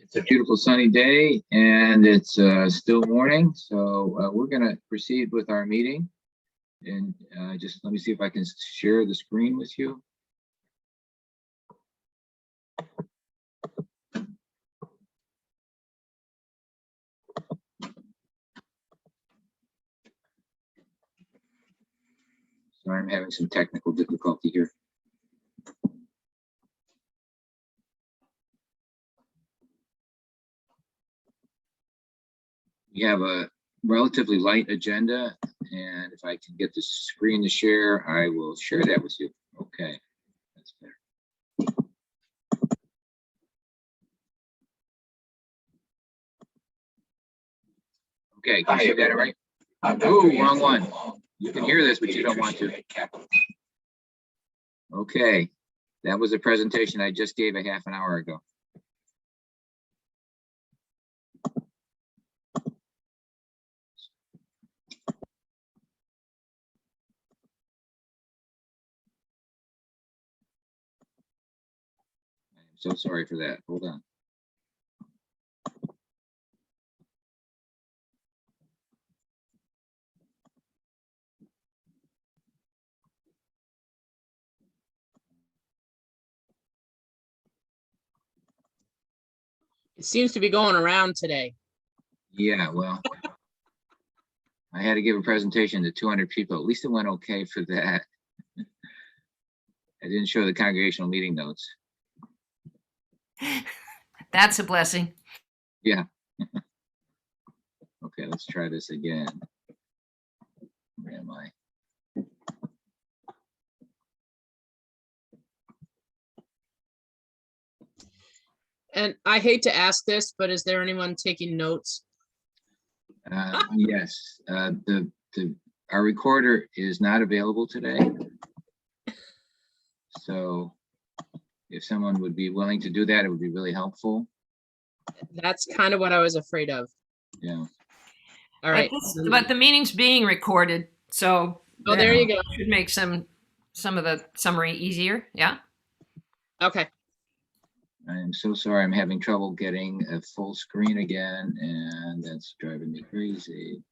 It's a beautiful sunny day and it's still morning, so we're going to proceed with our meeting. And just let me see if I can share the screen with you. Sorry, I'm having some technical difficulty here. We have a relatively light agenda, and if I can get the screen to share, I will share that with you. Okay, that's better. Okay, can you see that all right? Oh, wrong one. You can hear this, but you don't want to. Okay, that was a presentation I just gave a half an hour ago. So sorry for that. Hold on. It seems to be going around today. Yeah, well, I had to give a presentation to 200 people. At least it went okay for that. I didn't show the congregational meeting notes. That's a blessing. Yeah. Okay, let's try this again. Where am I? And I hate to ask this, but is there anyone taking notes? Yes, our recorder is not available today. So if someone would be willing to do that, it would be really helpful. That's kind of what I was afraid of. Yeah. All right. But the meeting's being recorded, so Oh, there you go. Should make some of the summary easier. Yeah. Okay. I am so sorry. I'm having trouble getting a full screen again, and that's driving me crazy.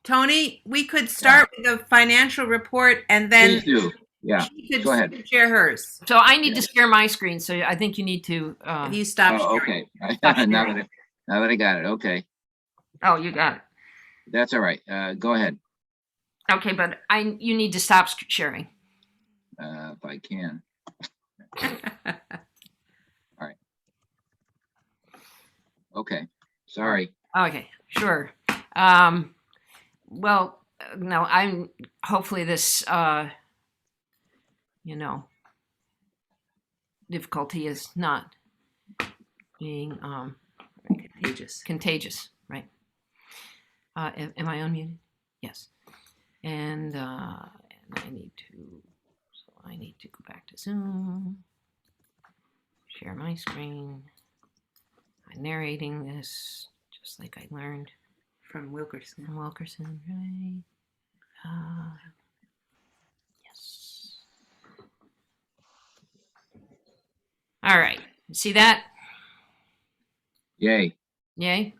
Tony, we could start with the financial report and then Please do. Yeah, she could go ahead. share hers. So I need to share my screen. So I think you need to. You stop Oh, sharing. okay. Stop now sharing. that I got it. Okay, Oh, you got it. that's all right. Go ahead. Okay, but you need to stop sharing. If I can. All right. Okay. Sorry. Okay, sure. Well, no, I'm hopefully this, difficulty is not being contagious, right? Am I unmuted? Yes. And I need to go back to Zoom, share my screen. I'm narrating this just like I learned From Wilkerson. from Wilkerson, right? Yes. All right. See that? Yay. Yay?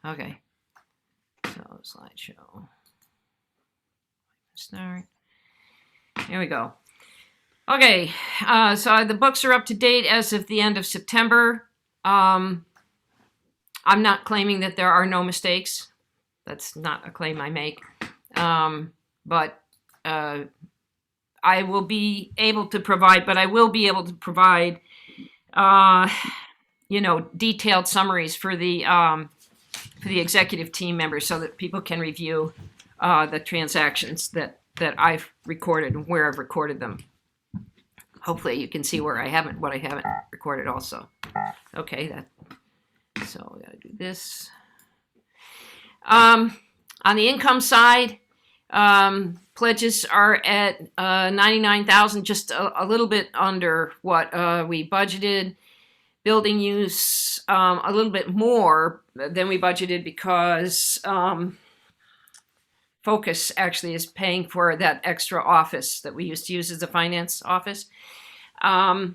Okay. So slideshow. Start. Here we go. Okay. So the books are up to date as of the end of September. I'm not claiming that there are no mistakes. That's not a claim I make. But I will be able to provide, detailed summaries for the executive team members so that people can review the transactions that I've recorded and where I've recorded them. Hopefully you can see what I haven't recorded also. Okay, so we gotta do this. On the income side, pledges are at 99,000, just a little bit under what we budgeted. Building use a little bit more than we budgeted because focus actually is paying for that extra office that we used to use as a finance office. I've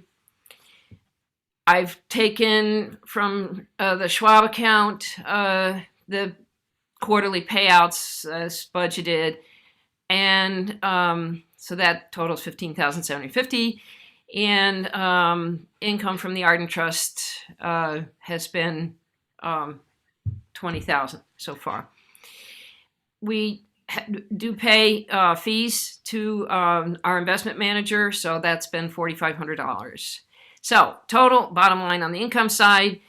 taken from the Schwab account the quarterly payouts as budgeted, and so that totals $15,750. And income from the Arden Trust has been $20,000 so far. We do pay fees to our investment manager, so that's been $4,500. So total bottom line on the income side,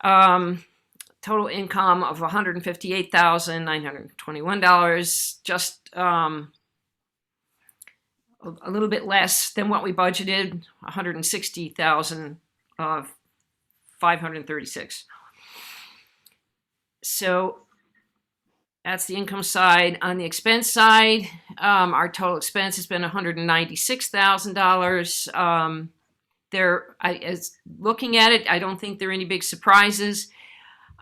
total income of $158,921, just a little bit less than what we budgeted, $160,536. So that's the income side. On the expense side, our total expense has been $196,000. As looking at it, I don't think there are any big surprises.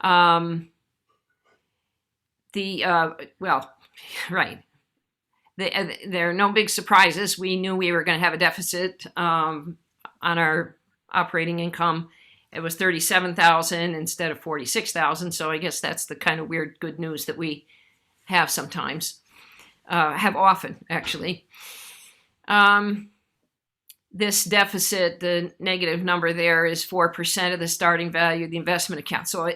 Well, right. There are no big surprises. We knew we were going to have a deficit on our operating income. It was $37,000 instead of $46,000. So I guess that's the kind of weird good news that we have sometimes, have often actually. This deficit, the negative number there, is 4% of the starting value of the investment account. So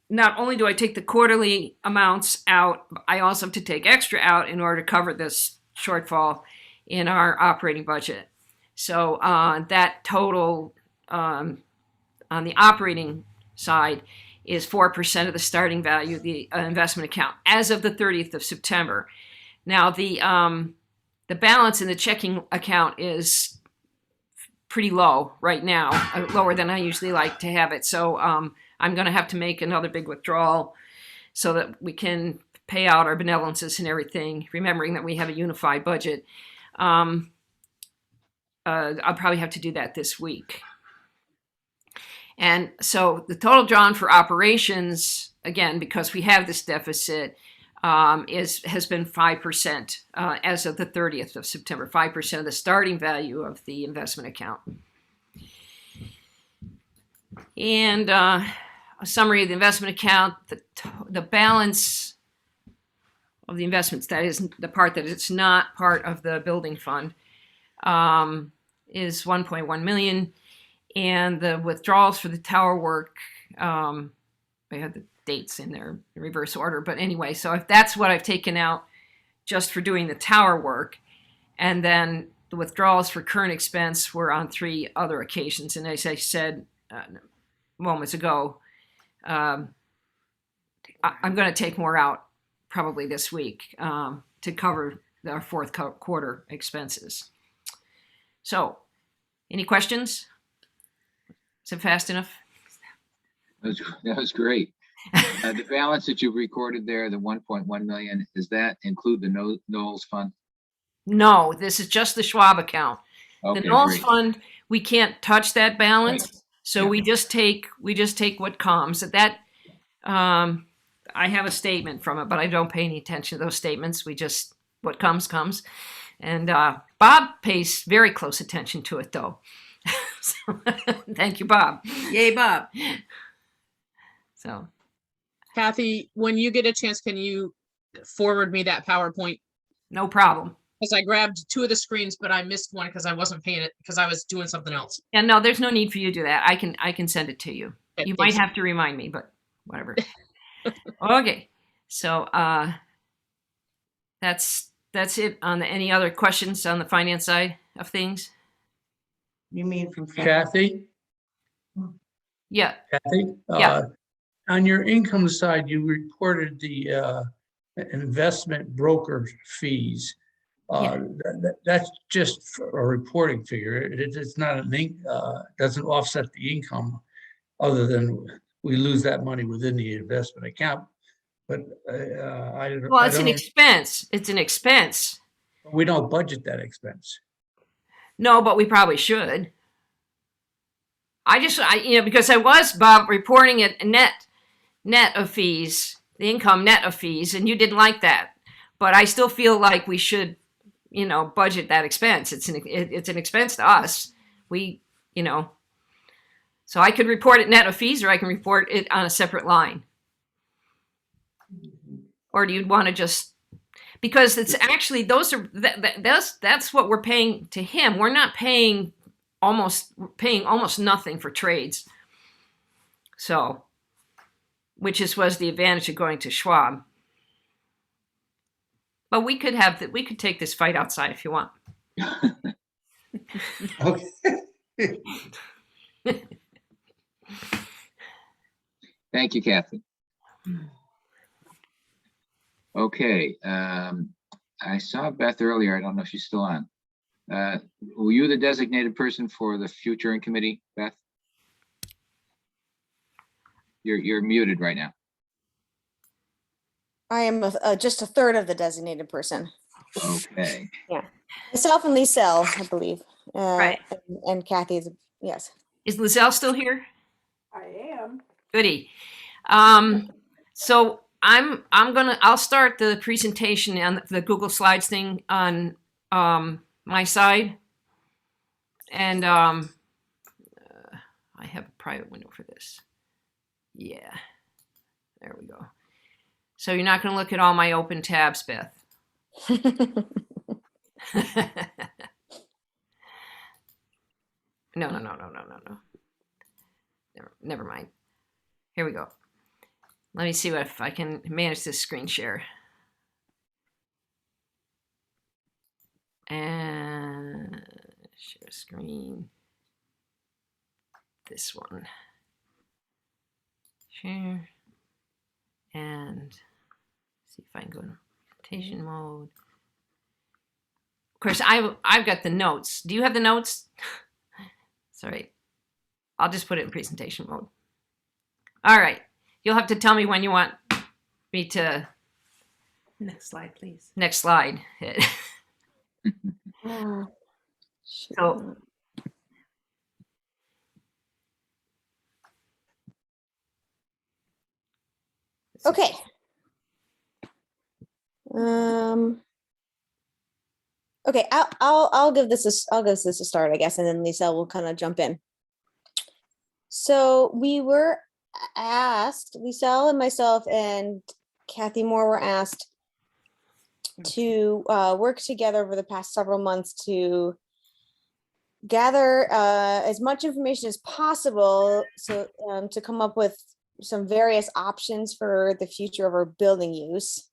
not only do I take the quarterly amounts out, I also have to take extra out in order to cover this shortfall in our operating budget. So that total on the operating side is 4% of the starting value of the investment account as of the 30th of September. Now the balance in the checking account is pretty low right now, lower than I usually like to have it. So I'm going to have to make another big withdrawal so that we can pay out our benevolences and everything, remembering that we have a unified budget. I'll probably have to do that this week. And so the total drawn for operations, again, because we have this deficit, has been 5% as of the 30th of September, 5% of the starting value of the investment account. And a summary of the investment account, the balance of the investments, that is the part that it's not part of the building fund, is $1.1 million. And the withdrawals for the tower work, I had the dates in their reverse order, but anyway, so if that's what I've taken out just for doing the tower work, and then the withdrawals for current expense were on 3 other occasions. And as I said moments ago, I'm going to take more out probably this week to cover our fourth quarter expenses. So, any questions? Is it fast enough? That was great. The balance that you've recorded there, the 1.1 million, does that include the Knowles fund? No, this is just the Schwab account. Okay, the Knowles great. fund, we can't touch that balance, Right. so Yeah. we just take what comes. I have a statement from it, but I don't pay any attention to those statements. We just what comes. And Bob pays very close attention to it, though. So, thank you, Bob. Yay, Bob. So, Kathy, when you get a chance, can you forward me that PowerPoint? no problem. Because I grabbed 2 of the screens, but I missed one because I wasn't paying it because I was doing something else. And no, there's no need for you to do that. I can send it to you. Okay, You might thanks. have to remind me, but whatever. Okay, so that's it. On any other questions on the finance side of things? You mean from Kathy, Yeah. Yeah. On your income side, you reported the investment broker fees. That's just a reporting figure. It's not doesn't offset the income, other than we lose that money within the investment account. But Well, it's an expense. It's an expense. we don't budget that expense. No, but we probably should. Because I was, Bob, reporting it net of fees, the income net of fees, and you didn't like that. but I still feel like we should, budget that expense. It's an expense to us. So I could report it net of fees, or I can report it on a separate line. Or do you want to just, because it's actually, that's what we're paying to him. We're not paying almost nothing for trades. So, which was the advantage of going to Schwab. But we could take this fight outside if you want. Okay. Thank you, Kathy. Okay, I saw Beth earlier. I don't know if she's still on. Were you the designated person for the future committee, Beth? You're muted right now. I am just a third of the designated person. Okay. Myself and Lisa, I believe. Right. And Kathy is, yes. Is Lizelle still here? I am. Goody. So I'll start the presentation on the Google Slides thing on my side. And I have a private window for this. Yeah, there we go. So you're not going to look at all my open tabs, Beth. No. Never mind. Here we go. Let me see if I can manage this screen share. And share screen. This one. Share. And see if I can go to presentation mode. Of course, I've got the notes. Do you have the notes? Sorry. I'll just put it in presentation mode. All right. You'll have to tell me when you want me to. Next slide, please. Next slide. So. Okay. Okay, I'll give this a start, I guess, and then Lisa will kind of jump in. So we were asked, Lisa and myself and Kathy Moore were asked to work together over the past several months to gather as much information as possible, so to come up with some various options for the future of our building use,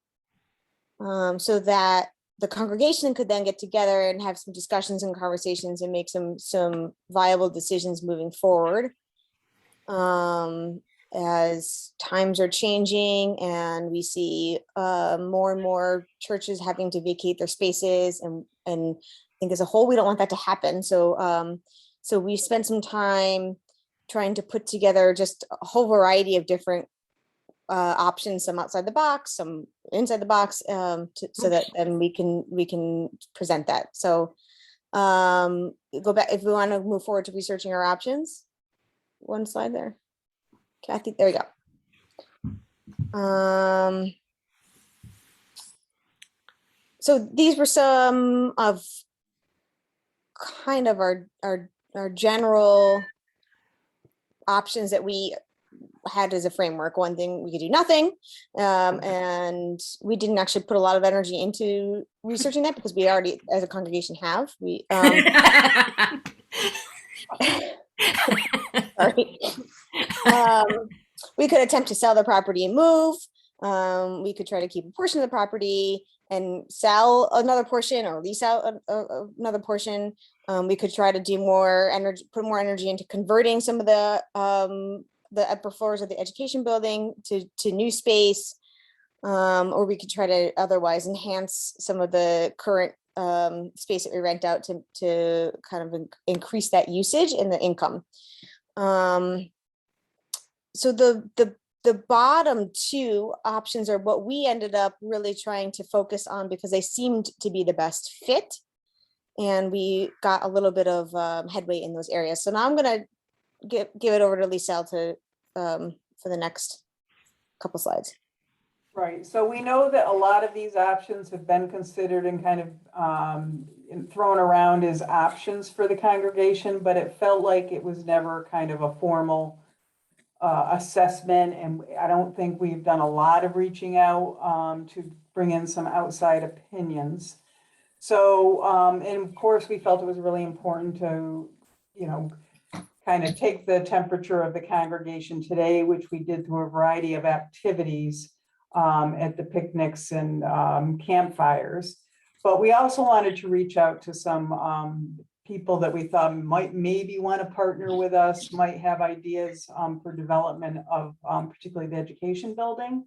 so that the congregation could then get together and have some discussions and conversations and make some viable decisions moving forward. As times are changing and we see more and more churches having to vacate their spaces, and I think as a whole, we don't want that to happen. So we spent some time trying to put together just a whole variety of different options, some outside the box, some inside the box, so that then we can present that. So go back if we want to move forward to researching our options. One slide there, Kathy. There we go. So these were some of kind of our general options that we had as a framework. One thing, we could do nothing, and we didn't actually put a lot of energy into researching that because we already, as a congregation, have. Sorry. We could attempt to sell the property and move. We could try to keep a portion of the property and sell another portion, or lease out another portion. We could try to do more energy, put more energy into converting some of the upper floors of the education building to new space, or we could try to otherwise enhance some of the current space that we rent out to kind of increase that usage and the income. So the bottom two options are what we ended up really trying to focus on because they seemed to be the best fit, and we got a little bit of headway in those areas. So now I'm going to give it over to Lisa for the next couple slides. Right, so we know that a lot of these options have been considered and kind of and thrown around as options for the congregation, but it felt like it was never kind of a formal assessment, and I don't think we've done a lot of reaching out to bring in some outside opinions. So, and of course, we felt it was really important to, you know, kind of take the temperature of the congregation today, which we did through a variety of activities at the picnics and campfires. But we also wanted to reach out to some people that we thought might maybe want to partner with us, might have ideas for development of particularly the education building.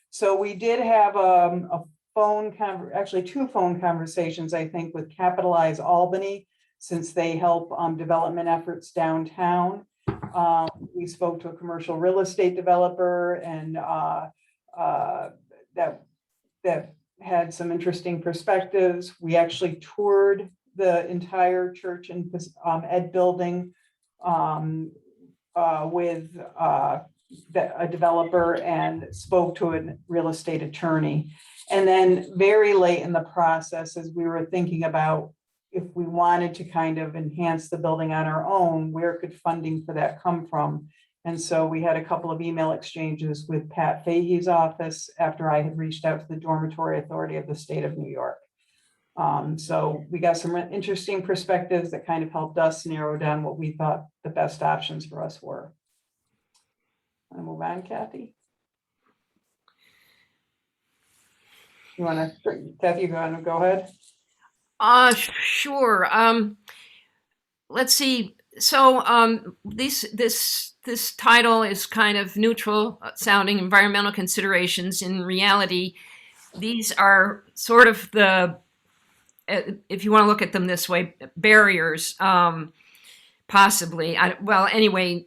So we did have a actually 2 phone conversations, I think, with Capitalize Albany, since they help development efforts downtown. We spoke to a commercial real estate developer and that had some interesting perspectives. We actually toured the entire church and ed building with a developer and spoke to a real estate attorney. And then very late in the process, as we were thinking about if we wanted to kind of enhance the building on our own, where could funding for that come from? And so we had a couple of email exchanges with Pat Fahey's office after I had reached out to the Dormitory Authority of the State of New York. So we got some interesting perspectives that kind of helped us narrow down what we thought the best options for us were. Want to move on, Kathy? You want to, Kathy, you want to go ahead? Sure. Let's see. So this title is kind of neutral sounding, environmental considerations. In reality, these are sort of the, if you want to look at them this way, barriers, possibly. Well, anyway,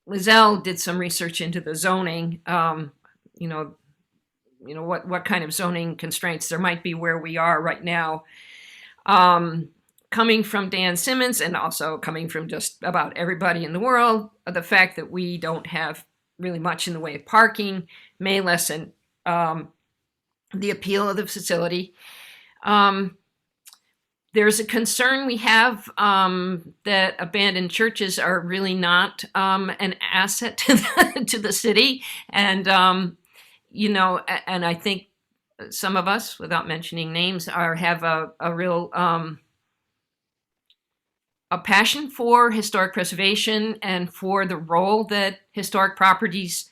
Lizelle did some research into the zoning, you know, what kind of zoning constraints there might be where we are right now. Coming from Dan Simmons and also coming from just about everybody in the world, the fact that we don't have really much in the way of parking may lessen the appeal of the facility. There's a concern we have that abandoned churches are really not an asset to the city. And, you know, and I think some of us, without mentioning names, have a real a passion for historic preservation and for the role that historic properties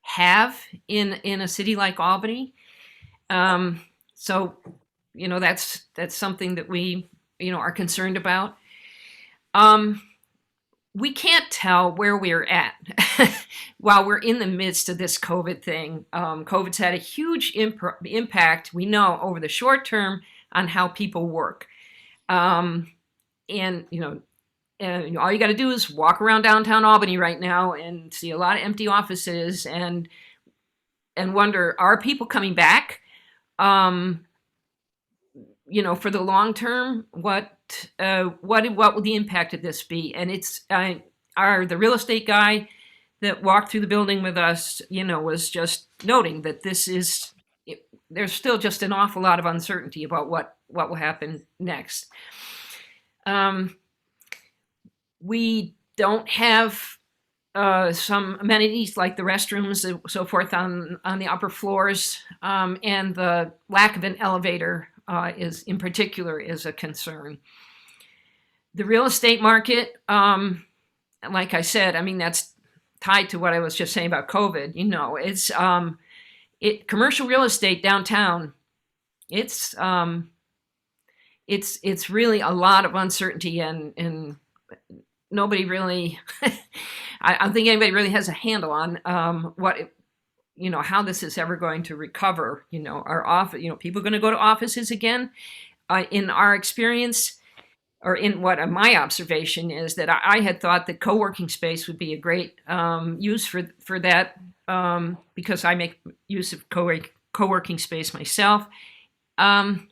have in a city like Albany. So, you know, that's something that we, you know, are concerned about. We can't tell where we're at while we're in the midst of this COVID thing. COVID's had a huge impact, we know, over the short term on how people work. And, you know, all you got to do is walk around downtown Albany right now and see a lot of empty offices and wonder, are people coming back? You know, for the long term, what will the impact of this be? And it's the real estate guy that walked through the building with us, you know, was just noting that there's still just an awful lot of uncertainty about what will happen next. We don't have some amenities like the restrooms and so forth on the upper floors, and the lack of an elevator is a concern. The real estate market, like I said, I mean, that's tied to what I was just saying about COVID. You know, it's commercial real estate downtown. It's really a lot of uncertainty, and nobody really, I don't think anybody really has a handle on you know, how this is ever going to recover. You know, people are going to go to offices again. In our experience, or in what my observation is, that I had thought that co-working space would be a great use for that, because I make use of co-working space myself. I'm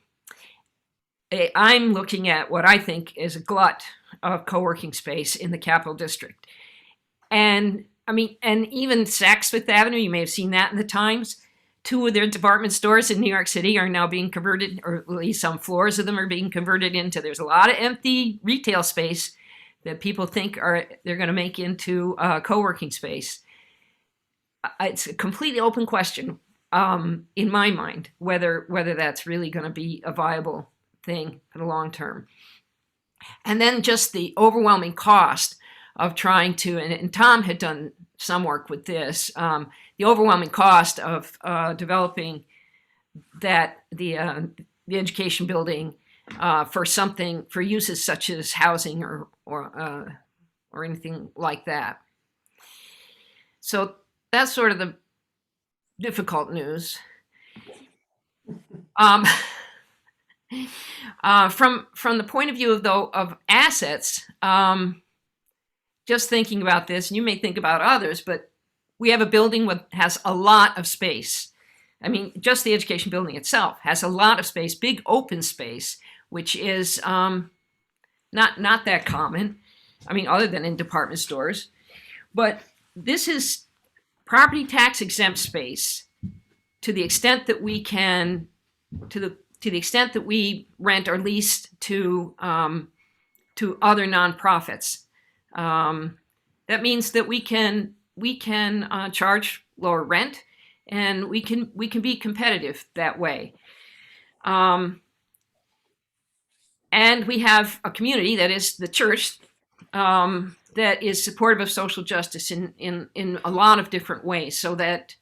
looking at what I think is a glut of co-working space in the Capital District. And I mean, and even Saks Fifth Avenue, you may have seen that in the Times. two of their department stores in New York City are now being converted, or at least some floors of them are being converted into, there's a lot of empty retail space that people think they're going to make into co-working space. It's a completely open question in my mind, whether that's really going to be a viable thing for the long term. And then just the overwhelming cost of trying to, and Tom had done some work with this, the overwhelming cost of developing the education building for uses such as housing or anything like that. So that's sort of the difficult news. From the point of view of assets, just thinking about this, and you may think about others, but we have a building that has a lot of space. I mean, just the education building itself has a lot of space, big open space, which is not that common. I mean, other than in department stores. But this is property tax exempt space to the extent that we can, to the extent that we rent or lease to other nonprofits. That means that we can charge lower rent, and we can be competitive that way. And we have a community that is the church that is supportive of social justice in a lot of different ways, so that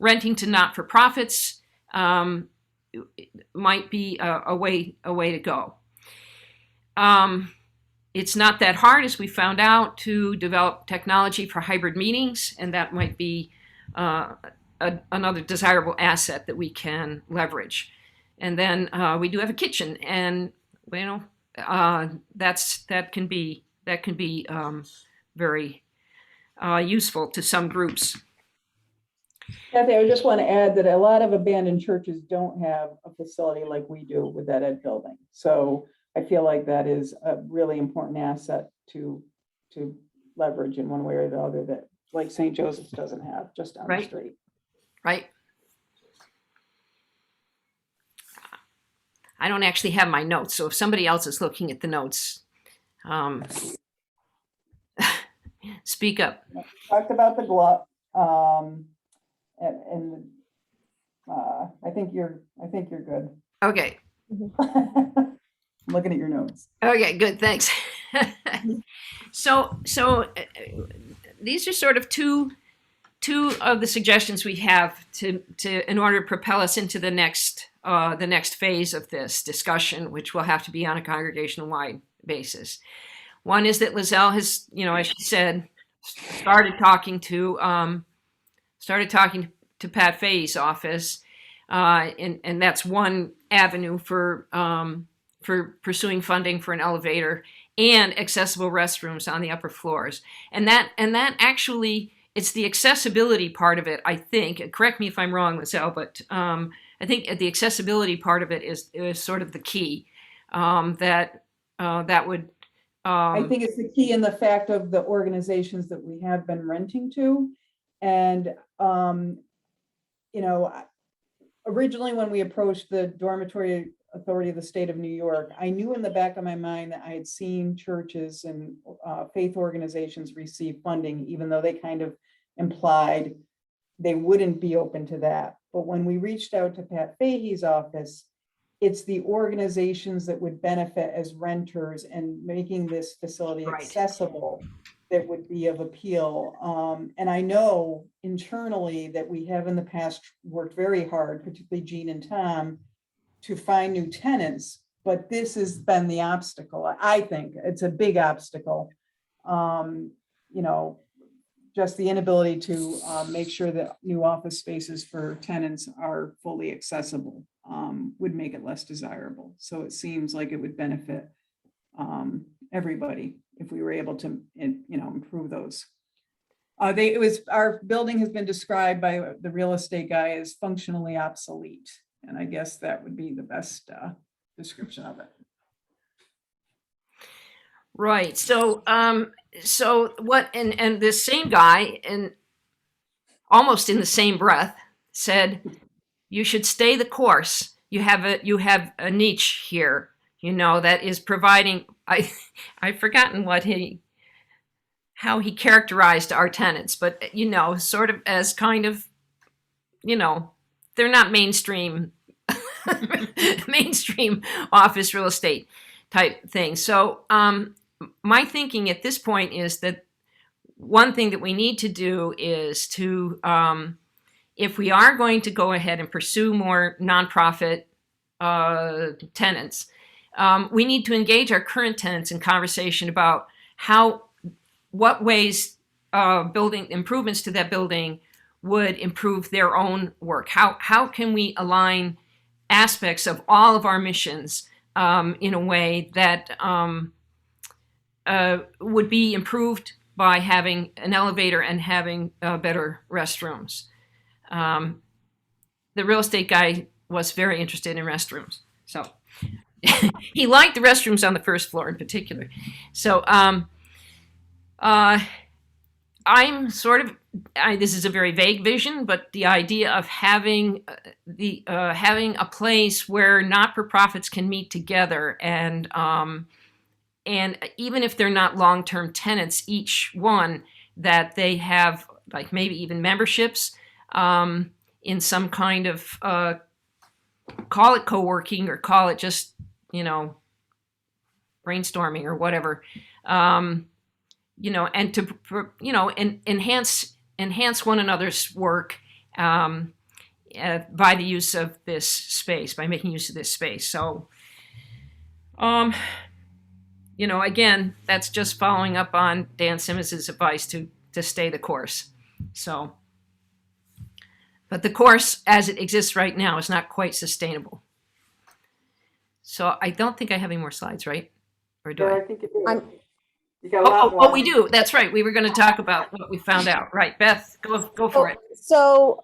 renting to not-for-profits might be a way to go. It's not that hard, as we found out, to develop technology for hybrid meetings, and that might be another desirable asset that we can leverage. And then we do have a kitchen, and that can be very useful to some groups. Kathy, I just want to add that a lot of abandoned churches don't have a facility like we do with that ed building. So I feel like that is a really important asset to leverage in one way or the other, that like St. Joseph's doesn't have just down the street. Right. I don't actually have my notes, so if somebody else is looking at the notes, speak up. Talked about the glove, and I think you're good. Okay. I'm looking at your notes. Okay, good, thanks. So these are sort of two of the suggestions we have to in order to propel us into the next phase of this discussion, which will have to be on a congregational-wide basis. One is that Lizelle has, as she said, started talking to Pat Fay's office, and that's one avenue for pursuing funding for an elevator and accessible restrooms on the upper floors. And that actually, it's the accessibility part of it, I think. Correct me if I'm wrong, Lizelle, but I think the accessibility part of it is sort of the key. That would. I think it's the key in the fact of the organizations that we have been renting to, and originally when we approached the Dormitory Authority of the State of New York, I knew in the back of my mind that I had seen churches and faith organizations receive funding, even though they kind of implied they wouldn't be open to that. But when we reached out to Pat Fahey's office, it's the organizations that would benefit as renters and making this facility accessible that would be of appeal. And I know internally that we have in the past worked very hard, particularly Jean and Tom, to find new tenants, but this has been the obstacle. I think it's a big obstacle. Just the inability to make sure that new office spaces for tenants are fully accessible would make it less desirable. So it seems like it would benefit everybody if we were able to, improve those. Our building has been described by the real estate guy as functionally obsolete, and I guess that would be the best description of it. Right. So what? And this same guy, and almost in the same breath, said, you should stay the course. You have a niche here, that is providing, I've forgotten how he characterized our tenants, but sort of as kind of, they're not mainstream office real estate type thing. So my thinking at this point is that one thing that we need to do is to, if we are going to go ahead and pursue more nonprofit tenants, we need to engage our current tenants in conversation about what ways building improvements to that building would improve their own work. How can we align aspects of all of our missions in a way that would be improved by having an elevator and having better restrooms. The real estate guy was very interested in restrooms. So he liked the restrooms on the first floor in particular. So I'm sort of, this is a very vague vision, but the idea of having having a place where not-for-profits can meet together and even if they're not long-term tenants, each one, that they have like maybe even memberships in some kind of call it co-working or call it just brainstorming or whatever, and to enhance one another's work by the use of this space, by making use of this space. So again, that's just following up on Dan Simmons's advice to stay the course. So, but the course as it exists right now is not quite sustainable. So I don't think I have any more slides, right? Or do Yeah, I? I think it is. You got a lot Oh, more. we do. That's right. We were going to talk about what we found out. Right, Beth, go for it. So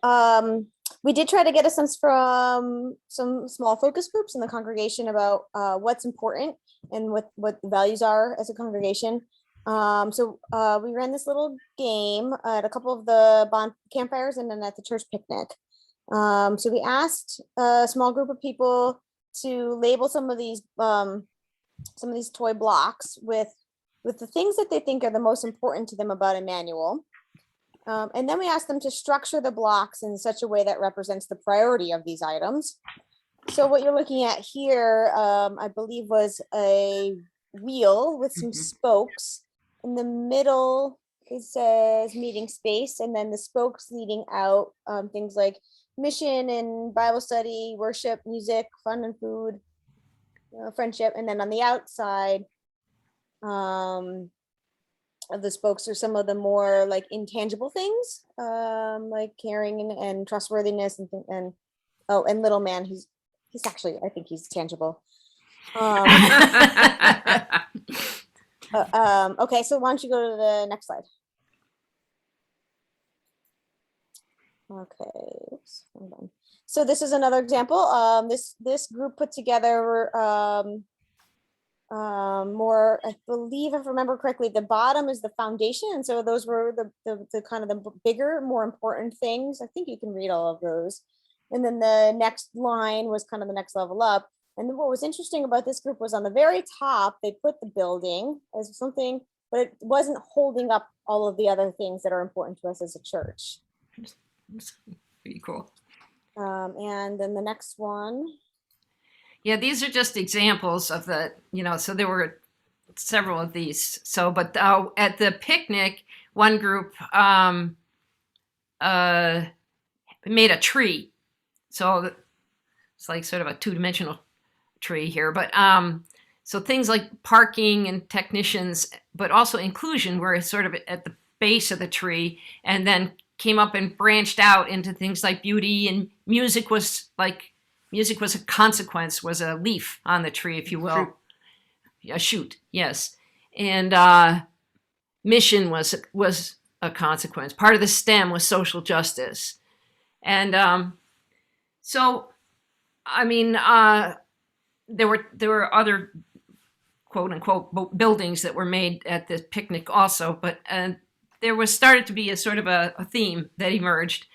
we did try to get a sense from some small focus groups in the congregation about what's important and what the values are as a congregation. So we ran this little game at a couple of the bond campfires and then at the church picnic. So we asked a small group of people to label some of these toy blocks with the things that they think are the most important to them about a manual. And then we asked them to structure the blocks in such a way that represents the priority of these items. So what you're looking at here, I believe, was a wheel with some spokes. In the middle, it says meeting space, and then the spokes leading out, things like mission and Bible study, worship, music, fun and food, friendship. And then on the outside of the spokes are some of the more like intangible things, like caring and trustworthiness and little man, he's actually, I think he's tangible. Okay, so why don't you go to the next slide? Okay, oops, hold on. So this is another example. This group put together more, I believe, if I remember correctly, the bottom is the foundation, and so those were the kind of the bigger, more important things. I think you can read all of those. And then the next line was kind of the next level up. And then what was interesting about this group was on the very top, they put the building as something, but it wasn't holding up all of the other things that are important to us as a church. Pretty cool. And then the next one. Yeah, these are just examples of the, so there were several of these. So, but at the picnic, one group made a tree. So it's like sort of a two-dimensional tree here. But so things like parking and technicians, but also inclusion were sort of at the base of the tree, and then came up and branched out into things like beauty, and music was a consequence, was a leaf on the tree, if you will. A shoot, yes. And mission was a consequence. Part of the stem was social justice. And so, I mean, there were other quote unquote buildings that were made at the picnic also, but there was started to be a sort of a theme that emerged.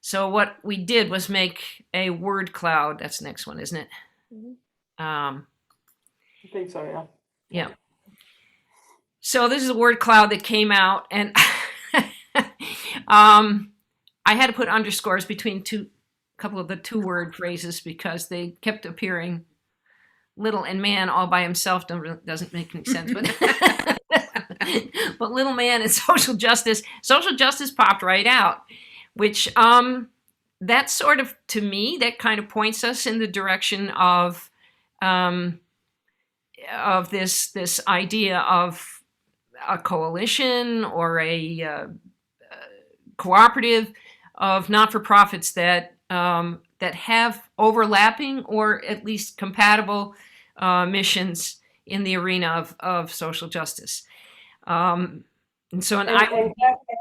So what we did was make a word cloud. That's the next one, isn't it? Mhm. Um, I think so, yeah. yeah. So this is a word cloud that came out, and I had to put underscores between a couple of the 2-word phrases because they kept appearing. Little and man all by himself doesn't make any sense, but little man and social justice popped right out, which that sort of, to me, that kind of points us in the direction of this idea of a coalition or a cooperative of not-for-profits that have overlapping or at least compatible missions in the arena of social justice. And so, And I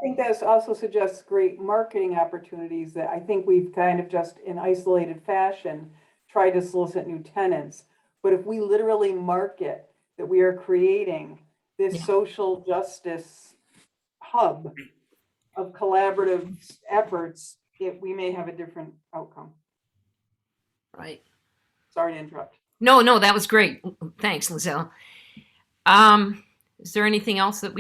think that also suggests great marketing opportunities that I think we've kind of just in isolated fashion tried to solicit new tenants. But if we literally market that we are creating this Yeah. social justice hub of collaborative efforts, we may have a different outcome. right. Sorry to interrupt. No, that was great. Thanks, Lizelle. Is there anything else that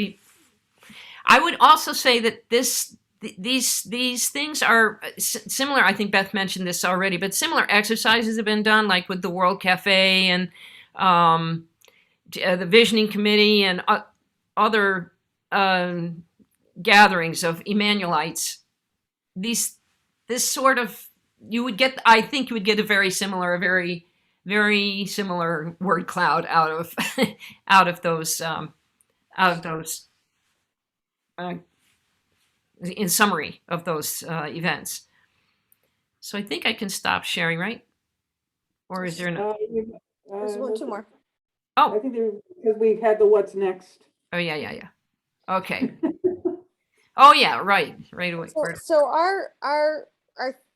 I would also say that these things are similar. I think Beth mentioned this already, but similar exercises have been done, like with the World Cafe and the Visioning Committee and other gatherings of Emmanuelites. This sort of, I think you would get a very similar word cloud out of out of those in summary of those events. So I think I can stop sharing, right? Or is there no? There's two more. I Oh, think because we've had the what's next. oh yeah. Okay. Oh yeah, right away. So our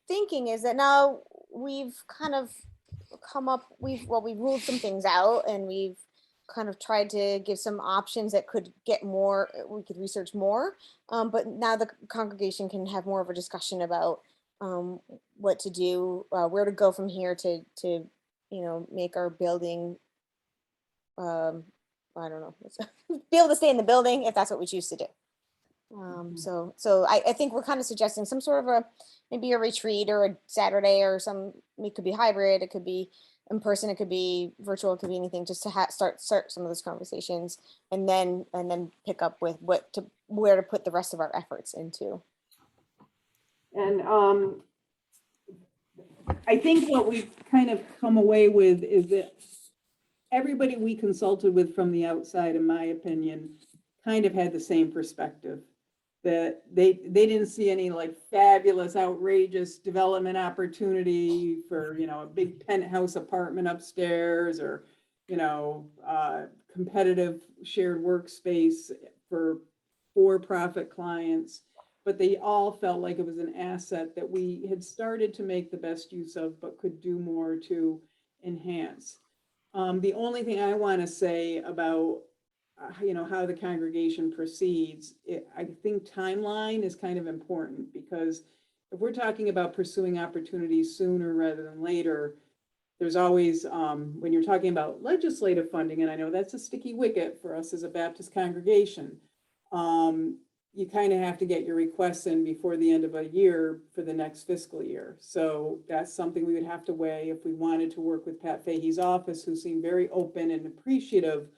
thinking is that now we've kind of we've ruled some things out, and we've kind of tried to give some options that could get more, we could research more, but now the congregation can have more of a discussion about what to do, where to go from here to make our building, I don't know, be able to stay in the building if that's what we choose to do. So I think we're kind of suggesting some sort of maybe a retreat or a Saturday or it could be hybrid, it could be in person, it could be virtual, it could be anything, just to start some of those conversations, and then pick up with where to put the rest of our efforts into. And I think what we've kind of come away with is that everybody we consulted with from the outside, in my opinion, kind of had the same perspective, that they didn't see any like fabulous, outrageous development opportunity for, a big penthouse apartment upstairs, or, competitive shared workspace for for-profit clients. But they all felt like it was an asset that we had started to make the best use of, but could do more to enhance. The only thing I want to say about how the congregation proceeds, I think timeline is kind of important, because if we're talking about pursuing opportunities sooner rather than later, there's always, when you're talking about legislative funding, and I know that's a sticky wicket for us as a Baptist congregation, you kind of have to get your requests in before the end of a year for the next fiscal year. So that's something we would have to weigh if we wanted to work with Pat Fahey's office, who seemed very open and appreciative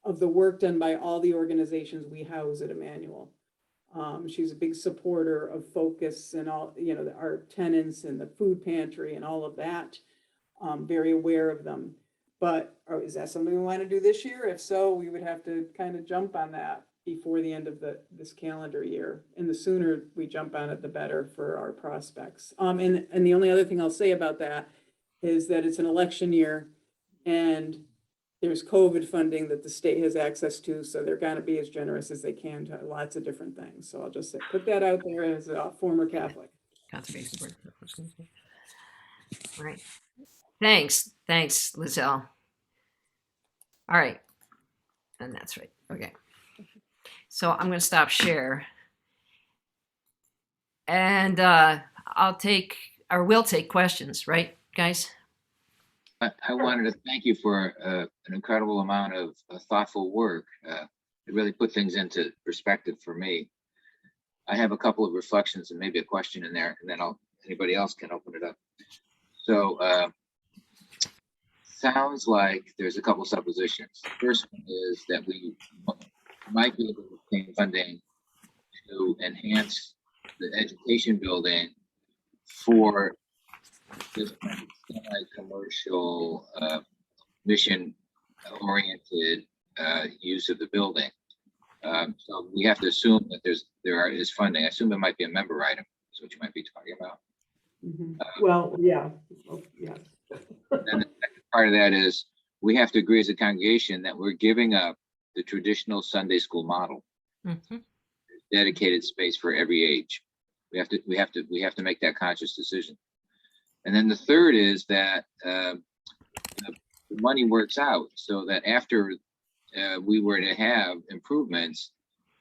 of the work done by all the organizations we house at Emmanuel. She's a big supporter of Focus and all, our tenants and the food pantry and all of that. Very aware of them. But is that something we want to do this year? If so, we would have to kind of jump on that before the end of this calendar year. And the sooner we jump on it, the better for our prospects. And the only other thing I'll say about that is that it's an election year, and there's COVID funding that the state has access to, so they're going to be as generous as they can to lots of different things. So I'll just put that out there as a former Catholic. Conservation Board. Right. Thanks, Lizelle. All right, and that's right. Okay. So I'm going to stop share. And I'll take, or will take questions, right, guys? I wanted to thank you for an incredible amount of thoughtful work. It really put things into perspective for me. I have a couple of reflections and maybe a question in there, and then anybody else can open it up. So sounds like there's a couple suppositions. The first one is that we might be able to obtain funding to enhance the education building for this kind of semi-commercial, mission-oriented use of the building. So we have to assume that there is funding. I assume it might be a member item. That's what you might be talking about. Well, yeah, yeah. And the second part of that is we have to agree as a congregation that we're giving up the traditional Sunday school model. Mhm. Dedicated space for every age. We have to make that conscious decision. And then the third is that the money works out so that after we were to have improvements,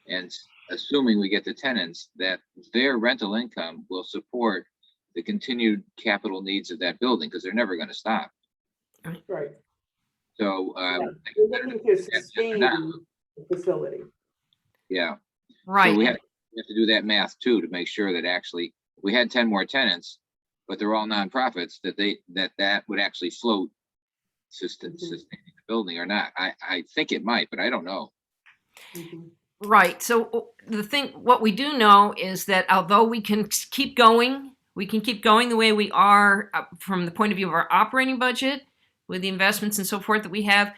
and assuming we get the tenants, that their rental income will support the continued capital needs of that building, because they're never going to stop. Right. So We're looking to sustain the facility. yeah. Right. So we have to do that math too, to make sure that actually we had 10 more tenants, but they're all nonprofits, that would actually float sustaining the building or not. I think it might, but I don't know. Right. So what we do know is that although we can keep going the way we are from the point of view of our operating budget with the investments and so forth that we have,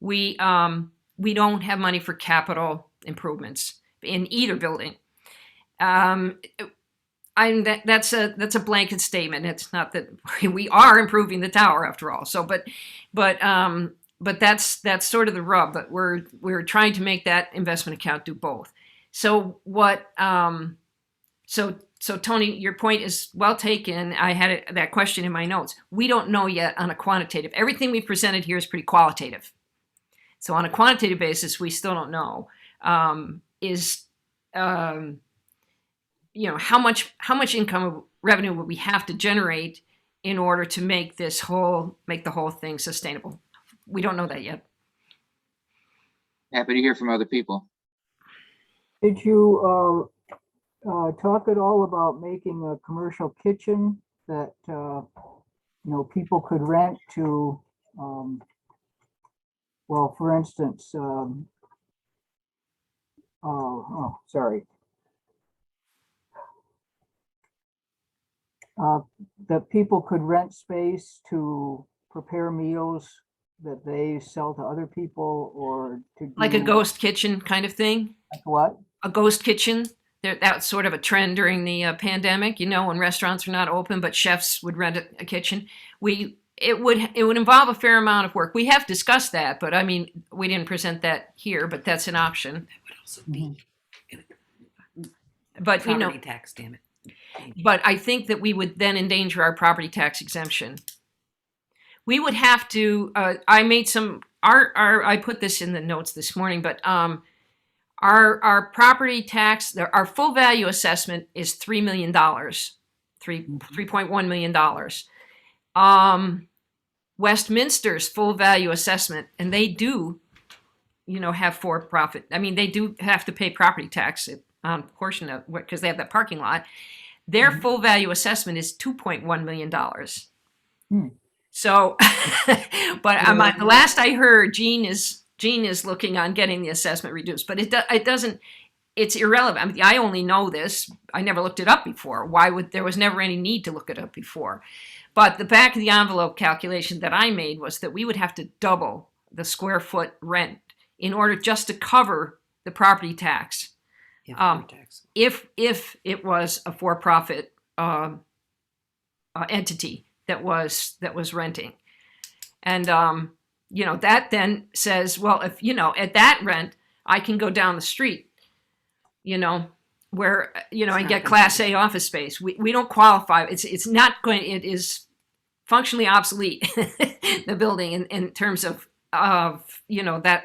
we don't have money for capital improvements in either building. That's a blanket statement. It's not that we are improving the tower after all. So, but that's sort of the rub. But we're trying to make that investment account do both. So so Tony, your point is well taken. I had that question in my notes. We don't know yet on a quantitative. Everything we've presented here is pretty qualitative. So on a quantitative basis, we still don't know. How much income revenue would we have to generate in order to make the whole thing sustainable? We don't know that yet. Happy to hear from other people. Did you talk at all about making a commercial kitchen that people could rent to? Well, for instance, that people could rent space to prepare meals that they sell to other people, or to do, like a ghost kitchen kind of thing. like what? A ghost kitchen. That's sort of a trend during the pandemic. When restaurants are not open, but chefs would rent a kitchen. It would involve a fair amount of work. We have discussed that, but I mean, we didn't present that here. But that's an option. That would also be But property tax, damn it. But I think that we would then endanger our property tax exemption. We would have to. I made some. I put this in the notes this morning, but our property tax, our full value assessment is $3 million, $3.1 million. Westminster's full value assessment, and they do, have for-profit. I mean, they do have to pay property tax on portion of because they have that parking lot. Their full value assessment is $2.1 million. So, but the last I heard, Gene is looking on getting the assessment reduced, but it doesn't. It's irrelevant. I mean, I only know this. I never looked it up before. There was never any need to look it up before. But the back of the envelope calculation that I made was that we would have to double the square foot rent in order just to cover the property tax. If it was a for-profit entity that was renting, and that then says, well, if at that rent I can go down the street, where I get Class A office space. We don't qualify. It's not going. It is functionally obsolete. The building in terms of that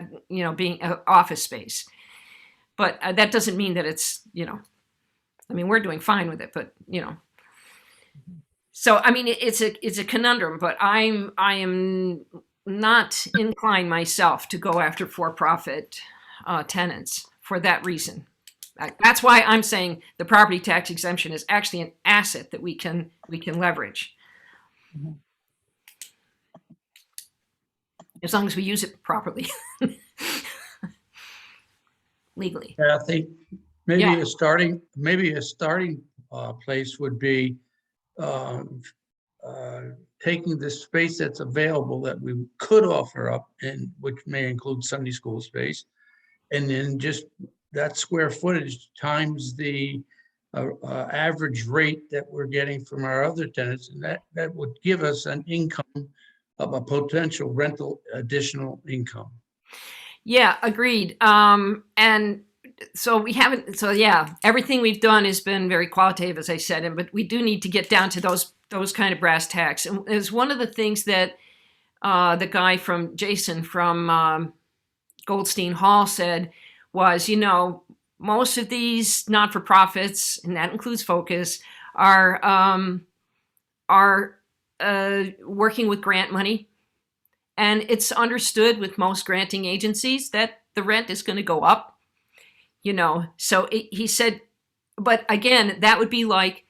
being an office space. But that doesn't mean that it's, I mean, we're doing fine with it, but, So, I mean, it's a conundrum, but I am not inclined myself to go after for-profit tenants for that reason. That's why I'm saying the property tax exemption is actually an asset that we can leverage. As long as we use it properly. Legally. Kathy, maybe a starting place would be um, taking the space that's available that we could offer up, and which may include Sunday school space, and then just that square footage times the average rate that we're getting from our other tenants, and that would give us an income of a potential rental additional income. Yeah, agreed. And so we haven't. So yeah, everything we've done has been very qualitative, as I said, but we do need to get down to those kind of brass tacks. And it's one of the things that the guy from Jason from Goldstein Hall said was, most of these not-for-profits, and that includes Focus, are working with grant money. And it's understood with most granting agencies that the rent is going to go up, So he said, but again, that would be like,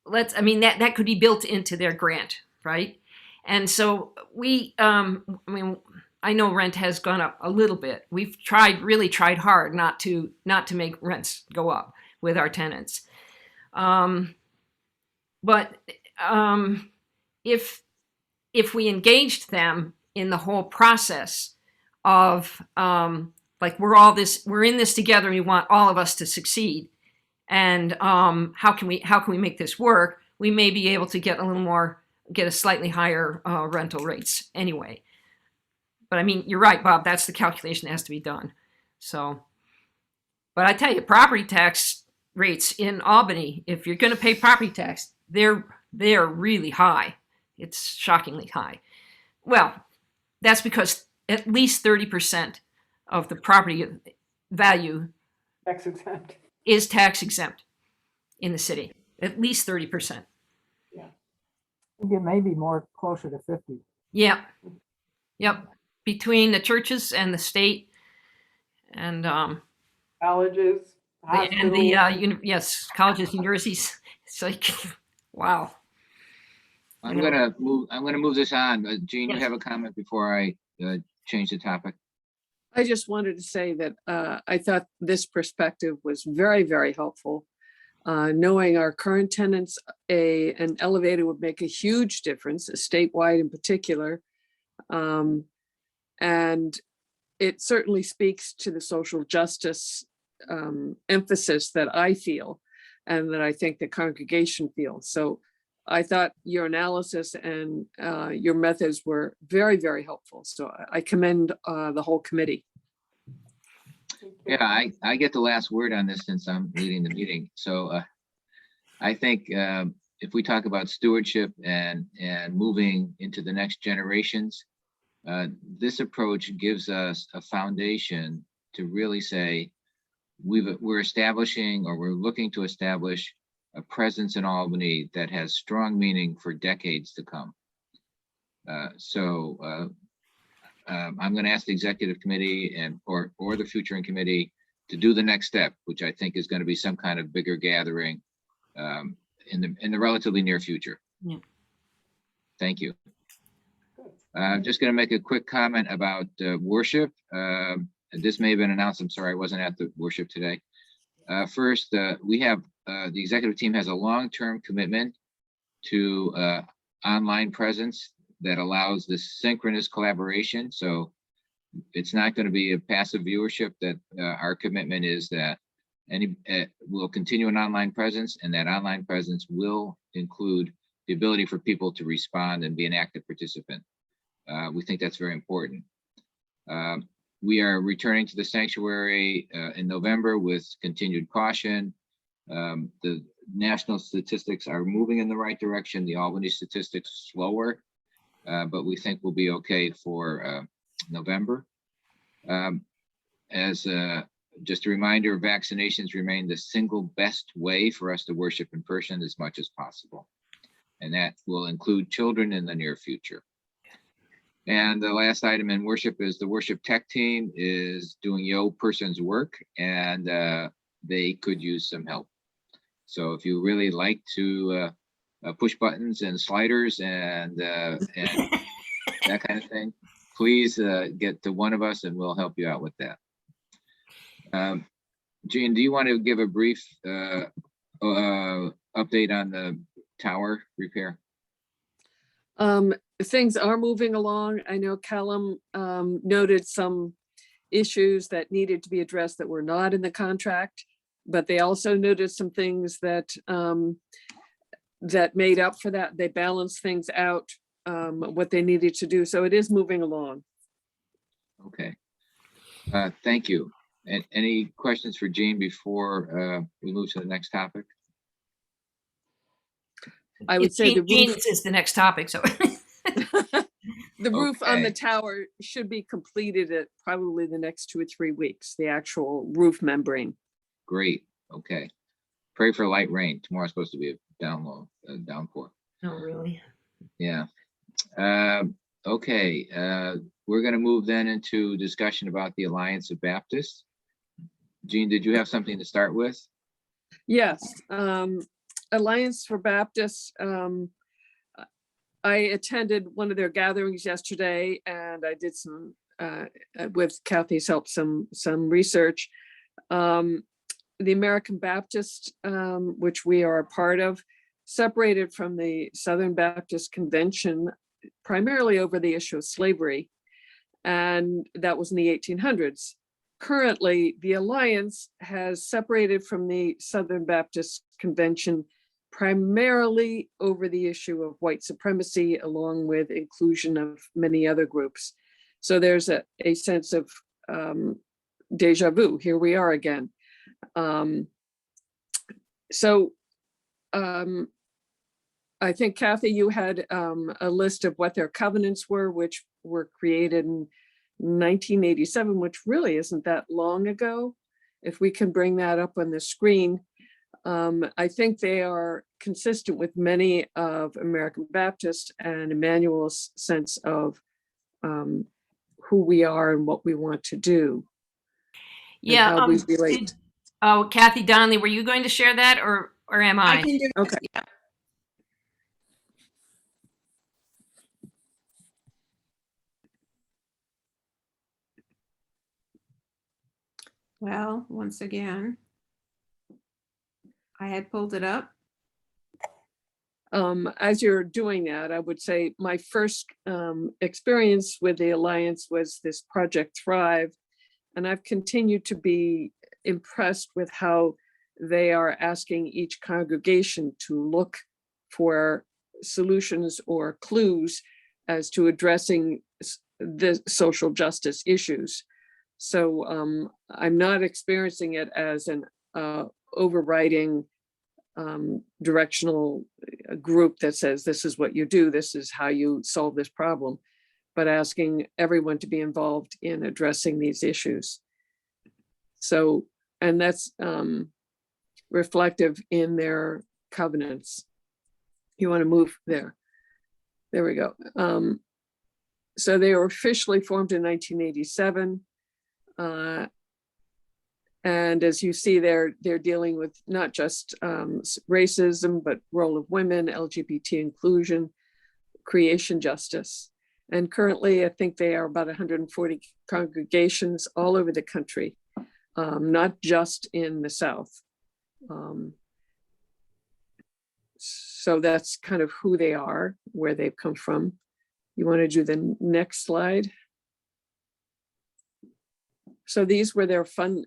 that could be built into their grant, right? And so I know rent has gone up a little bit. We've really tried hard not to make rents go up with our tenants. But if we engaged them in the whole process of we're in this together and we want all of us to succeed, and how can we make this work, we may be able to get a slightly higher rental rates anyway. But I mean, you're right, Bob, that's the calculation that has to be done. So, but I tell you, property tax rates in Albany, if you're going to pay property tax, they're really high. It's shockingly high. Well, that's because at least 30% of the property value Tax exempt. is tax exempt in the city. At least 30%. I think it may be more closer to 50. Yeah. Yep. Between the churches and the state and Colleges, and the hospitals. yes, colleges, universities. It's like, wow. I'm gonna move this on. Jean, you Yes. have a comment before I change the topic? I just wanted to say that I thought this perspective was very, very helpful. Knowing our current tenants, an elevator would make a huge difference, statewide in particular. And it certainly speaks to the social justice emphasis that I feel and that I think the congregation feels. So I thought your analysis and your methods were very, very helpful. So I commend the whole committee. Yeah, I get the last word on this since I'm leading the meeting. So I think if we talk about stewardship and moving into the next generations, this approach gives us a foundation to really say we're establishing, or we're looking to establish, a presence in Albany that has strong meaning for decades to come. I'm going to ask the executive committee or the futuring committee to do the next step, which I think is going to be some kind of bigger gathering in the relatively near future. Yeah. Thank you. I'm just going to make a quick comment about worship. This may have been announced. I'm sorry, I wasn't at the worship today. First, we have the executive team has a long-term commitment to online presence that allows this synchronous collaboration. So it's not going to be a passive viewership. That our commitment is that we'll continue an online presence, and that online presence will include the ability for people to respond and be an active participant. We think that's very important. We are returning to the sanctuary in November with continued caution. The national statistics are moving in the right direction. The Albany statistics slower, but we think we'll be okay for November. As just a reminder, vaccinations remain the single best way for us to worship in person as much as possible. And that will include children in the near future. And the last item in worship is the worship tech team is doing Yo Person's work, and they could use some help. So if you really like to push buttons and sliders and that kind of thing, please get to one of us and we'll help you out with that. Jean, do you want to give a brief update on the tower repair? Things are moving along. I know Callum noted some issues that needed to be addressed that were not in the contract, but they also noted some things that that made up for that. They balanced things out, what they needed to do. So it is moving along. Okay. Thank you. And any questions for Jean before we move to the next topic? I would say the roof, Jeans is the next topic, so. the roof on the Okay. tower should be completed at probably the next 2 or 3 weeks, the actual roof membrane. Great. Okay. Pray for light rain. Tomorrow's supposed to be a downpour. Oh, really? Yeah. Okay. We're going to move then into discussion about the Alliance of Baptists. Jean, did you have something to start with? Yes, Alliance for Baptists. I attended one of their gatherings yesterday, and I did some, with Kathy's help, some research. The American Baptist, which we are a part of, separated from the Southern Baptist Convention primarily over the issue of slavery, and that was in the 1800s. Currently, the Alliance has separated from the Southern Baptist Convention primarily over the issue of white supremacy, along with inclusion of many other groups. So there's a sense of deja vu. Here we are again. I think, Kathy, you had a list of what their covenants were, which were created in 1987, which really isn't that long ago. If we can bring that up on the screen, I think they are consistent with many of American Baptist and Emmanuel's sense of who we are and what we want to do. and Yeah. how we relate. Oh, Kathy Donnelly, were you going to share that, or am I I? can do Okay. yeah. Well, once again, I had pulled it up. As you're doing that, I would say my first experience with the Alliance was this Project Thrive, and I've continued to be impressed with how they are asking each congregation to look for solutions or clues as to addressing the social justice issues. So I'm not experiencing it as an overriding directional group that says this is what you do, this is how you solve this problem, but asking everyone to be involved in addressing these issues. So, and that's reflective in their covenants. You want to move there? There we go. So they were officially formed in 1987. And as you see, they're dealing with not just racism, but role of women, LGBT inclusion, creation justice. And currently, I think they are about 140 congregations all over the country, not just in the South. So that's kind of who they are, where they've come from. You want to do the next slide? So these were their fun,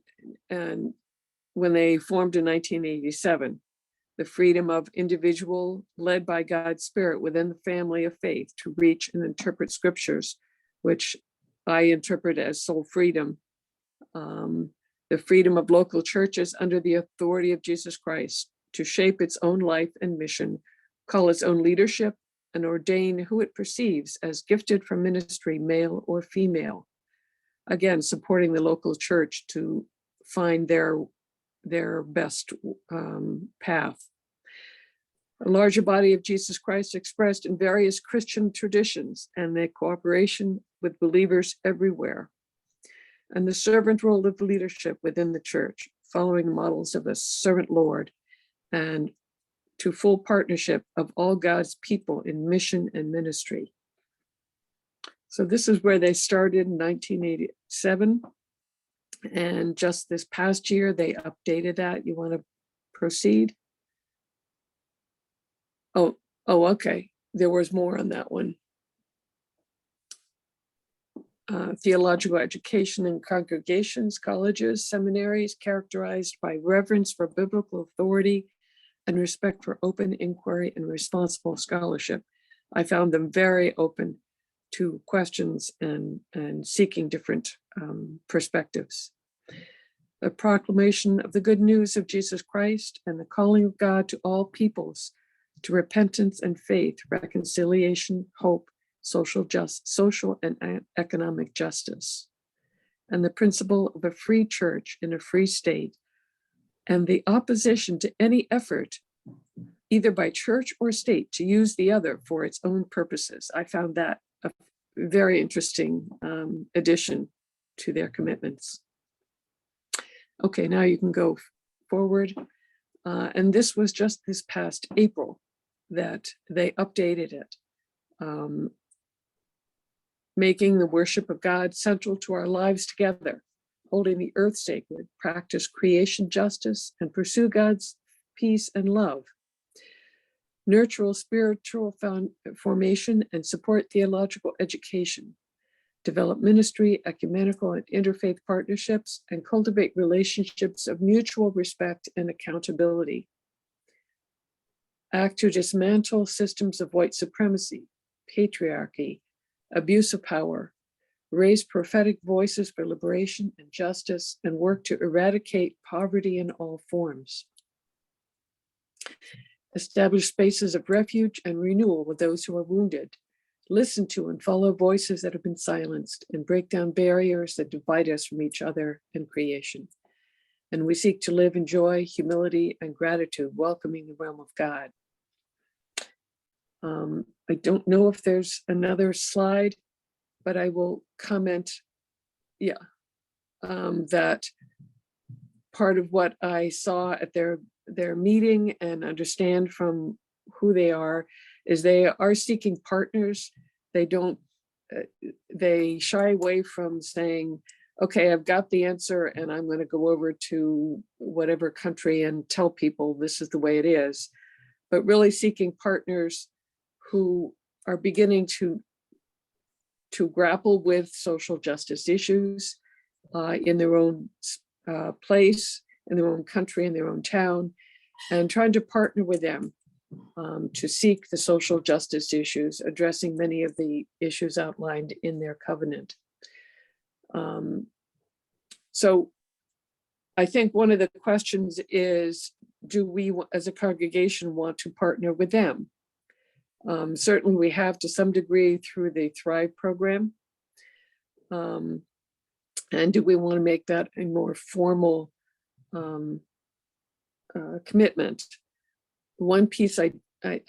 and when they formed in 1987, the freedom of individual led by God's Spirit within the family of faith to reach and interpret scriptures, which I interpret as soul freedom. The freedom of local churches under the authority of Jesus Christ to shape its own life and mission, call its own leadership, and ordain who it perceives as gifted for ministry, male or female. Again, supporting the local church to find their best path. A larger body of Jesus Christ expressed in various Christian traditions and their cooperation with believers everywhere. And the servant role of leadership within the church, following models of a servant Lord, and to full partnership of all God's people in mission and ministry. So this is where they started in 1987. And just this past year, they updated that. You want to proceed? Oh, okay. There was more on that one. Theological education in congregations, colleges, seminaries, characterized by reverence for biblical authority and respect for open inquiry and responsible scholarship. I found them very open to questions and seeking different perspectives. The proclamation of the good news of Jesus Christ and the calling of God to all peoples to repentance and faith, reconciliation, hope, social and economic justice, and the principle of a free church in a free state, and the opposition to any effort, either by church or state, to use the other for its own purposes. I found that a very interesting addition to their commitments. Okay, now you can go forward. And this was just this past April that they updated it, making the worship of God central to our lives together, holding the earth sacred, practice creation justice, and pursue God's peace and love, nurture spiritual formation and support theological education, develop ministry, ecumenical and interfaith partnerships, and cultivate relationships of mutual respect and accountability. Act to dismantle systems of white supremacy, patriarchy, abuse of power, raise prophetic voices for liberation and justice, and work to eradicate poverty in all forms. Establish spaces of refuge and renewal with those who are wounded. Listen to and follow voices that have been silenced, and break down barriers that divide us from each other and creation. And we seek to live in joy, humility, and gratitude, welcoming the realm of God. I don't know if there's another slide, but I will comment, that part of what I saw at their meeting and understand from who they are is they are seeking partners. They shy away from saying, okay, I've got the answer and I'm going to go over to whatever country and tell people this is the way it is, but really seeking partners who are beginning to grapple with social justice issues in their own place, in their own country, in their own town, and trying to partner with them to seek the social justice issues, addressing many of the issues outlined in their covenant. So I think one of the questions is, do we as a congregation want to partner with them? Certainly we have to some degree through the Thrive program. And do we want to make that a more formal commitment? One piece I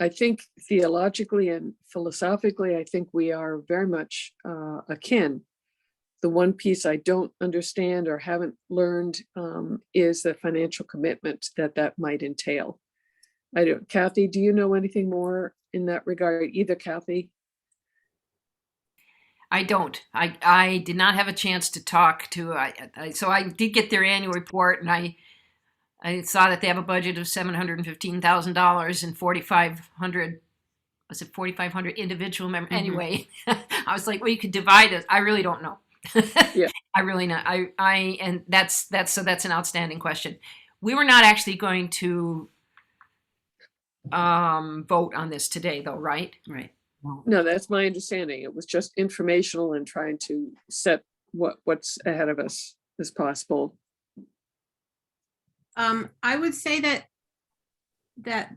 think theologically and philosophically, I think we are very much akin. The one piece I don't understand or haven't learned is the financial commitment that might entail. I don't, Kathy, do you know anything more in that regard? Either Kathy? I don't. I did not have a chance to talk to. So I did get their annual report, and I saw that they have a budget of $715,000 and 4,500. Was it 4,500 individual members? Mm-hmm. Anyway, I was like, well, you could divide it. I really don't know. Yeah. I really not. And that's an outstanding question. We were not actually going to vote on this today, though, right? Right. No, that's my understanding. It was just informational and trying to set what's ahead of us as possible. I would say that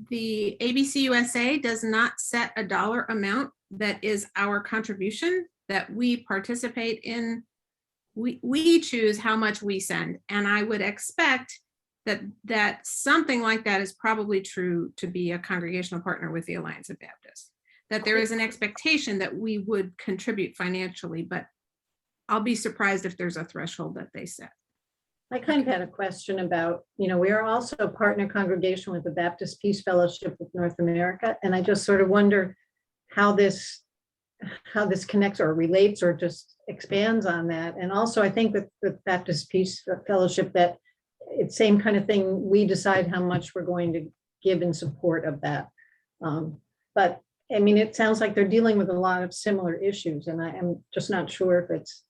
the ABC USA does not set a dollar amount that is our contribution, that we participate in we choose how much we send. And I would expect that something like that is probably true to be a congregational partner with the Alliance of Baptists. That there is an expectation that we would contribute financially, but I'll be surprised if there's a threshold that they set. I kind of had a question about, we are also a partner congregation with the Baptist Peace Fellowship of North America. And I just sort of wonder how this connects or relates or just expands on that. And also I think that the Baptist Peace Fellowship, that it's same kind of thing. We decide how much we're going to give in support of that. But I mean, it sounds like they're dealing with a lot of similar issues, and I am just not sure if it's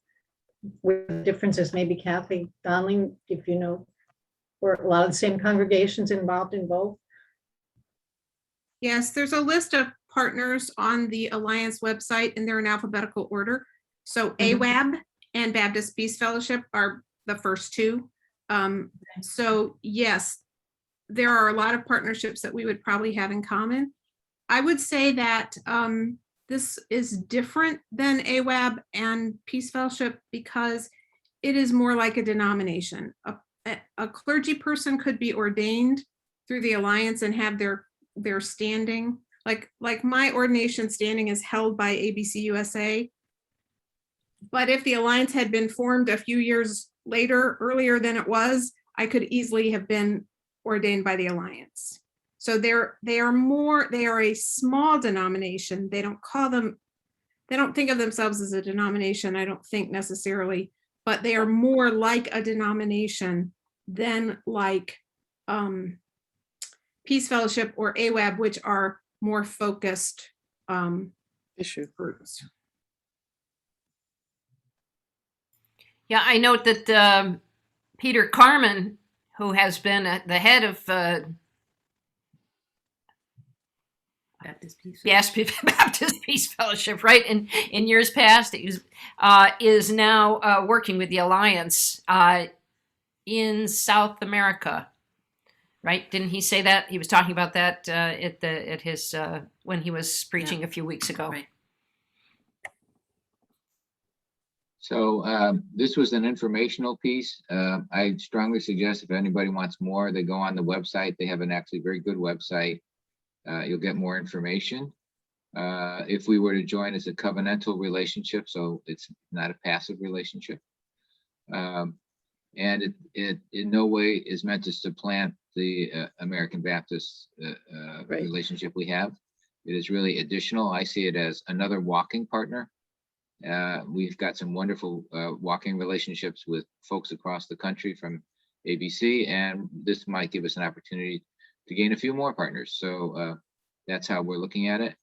where the differences. Maybe Kathy Donling, if you know, or a lot of the same congregations involved in both. Yes, there's a list of partners on the Alliance website, and they're in alphabetical order. So AWAB and Baptist Peace Fellowship are the first two. So yes, there are a lot of partnerships that we would probably have in common. I would say that this is different than AWAB and Peace Fellowship because it is more like a denomination. A clergy person could be ordained through the Alliance and have their standing. Like my ordination standing is held by ABC USA. But if the Alliance had been formed a few years earlier than it was, I could easily have been ordained by the Alliance. So they are a small denomination. They don't think of themselves as a denomination, I don't think necessarily, but they are more like a denomination than like Peace Fellowship or AWAB, which are more focused Issue. groups. Yeah, I note that Peter Carmen, who has been the head of Baptist Peace Fellowship, right? In years past, is now working with the Alliance in South America, right? Didn't he say that? He was talking about that at his when he was preaching a few weeks ago. Right. So this was an informational piece. I strongly suggest if anybody wants more, they go on the website. They have an actually very good website. You'll get more information. If we were to join as a covenantal relationship, so it's not a passive relationship. And it in no way is meant to supplant the American Baptist Right. relationship we have. It is really additional. I see it as another walking partner. We've got some wonderful walking relationships with folks across the country from ABC, and this might give us an opportunity to gain a few more partners. So that's how we're looking at it.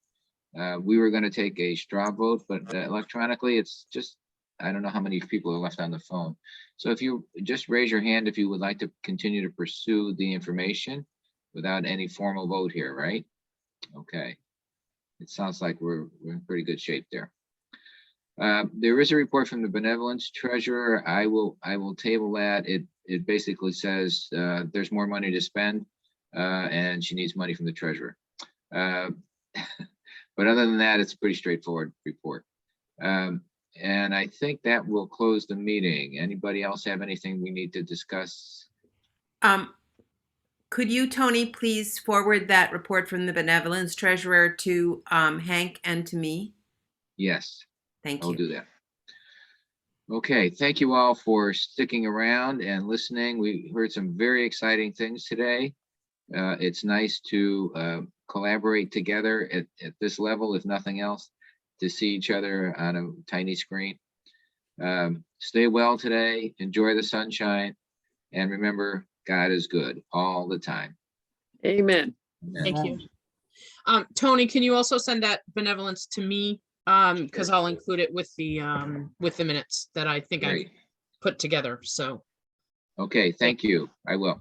We were going to take a straw vote, but electronically, it's just, I don't know how many people are left on the phone. So if you just raise your hand if you would like to continue to pursue the information without any formal vote here, right? Okay. It sounds like we're in pretty good shape there. There is a report from the benevolence treasurer. I will table that. It basically says there's more money to spend and she needs money from the treasurer. But other than that, it's a pretty straightforward report. And I think that will close the meeting. Anybody else have anything we need to discuss? Could you, Tony, please forward that report from the benevolence treasurer to Hank and to me? Yes. Thank I'll you. do that. Okay, thank you all for sticking around and listening. We heard some very exciting things today. It's nice to collaborate together at this level, if nothing else, to see each other on a tiny screen. Stay well today, enjoy the sunshine, and remember, God is good all the time. Amen. Amen. Thank you. Tony, can you also send that benevolence to me? Because I'll include it with the minutes that I think I Great. put together. So. Okay, thank you. I will.